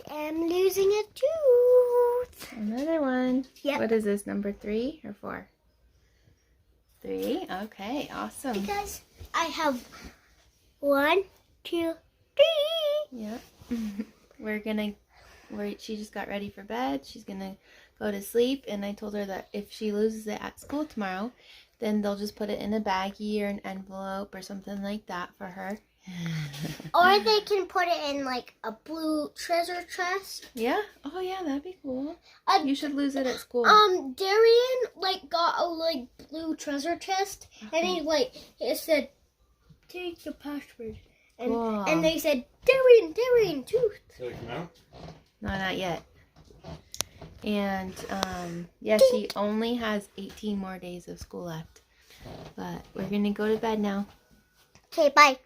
am losing a tooth. Another one. Yep. What is this, number 3 or 4? 3. Okay, awesome. Because I have 1, 2, 3. Yep. She just got ready for bed. She's gonna go to sleep, and I told her that if she loses it at school tomorrow, then they'll just put it in a baggie or an envelope or something like that for her. Or they can put it in like a blue treasure chest. Yeah? Oh yeah, that'd be cool. You should lose it at school. Darian got a blue treasure chest, and it said, "Take the password," and Cool. and they said, "Darian, tooth." Did it come out? No, not yet. And yeah, she only has 18 more days of school left. But we're gonna go to bed now. Okay, bye.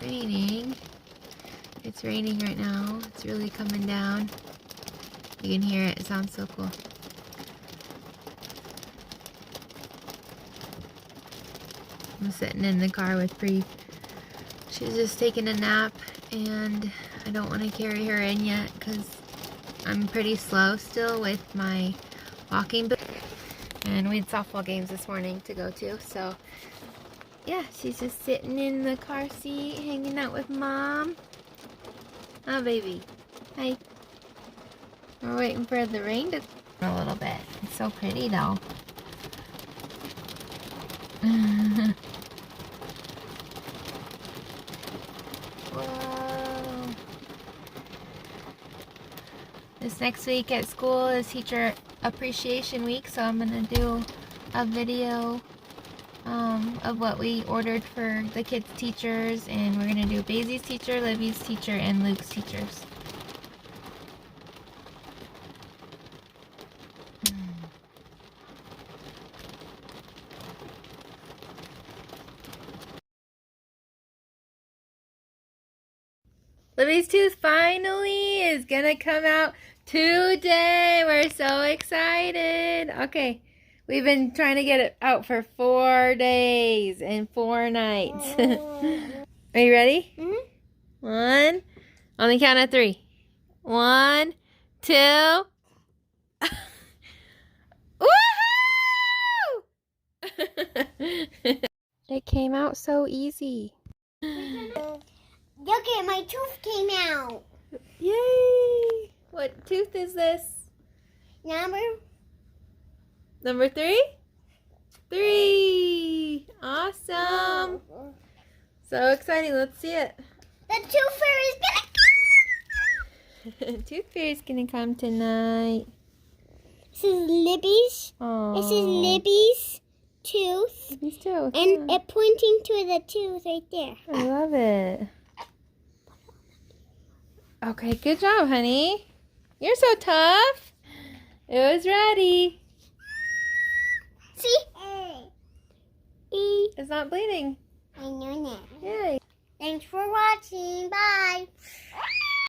Raining. It's raining right now. It's really coming down. You can hear it. It sounds so cool. I'm sitting in the car with Bree. She's just taking a nap, and I don't want to carry her in yet because I'm pretty slow still with my walking boot. And we had softball games this morning to go to, so yeah, she's just sitting in the car seat, hanging out with Mom. Oh, baby. Hi. We're waiting for the rain to come a little bit. It's so pretty, though. Whoa. This next week at school is Teacher Appreciation Week, so I'm going to do a video of what we ordered for the kids' teachers, and we're going to do Daisy's teacher, Libby's teacher, and Luke's teachers. Libby's tooth finally is going to come out today. We're so excited. Okay. We've been trying to get it out for 4 days and 4 nights. Are you ready? Mm-hmm. 1. On the count of 3. 1, 2. Woohoo! It came out so easy. Look at my tooth came out. Yay! What tooth is this? Number 3? 3! Awesome! So exciting. Let's see it. The tooth fairy's gonna come. Tooth Fairy's gonna come tonight. This is Libby's. Aww. This is Libby's tooth. Libby's tooth. And it pointing to the tooth right there. I love it. Okay, good job, honey. You're so tough. It was ready. See? It's not bleeding. I know that. Yay. Thanks for watching. Bye.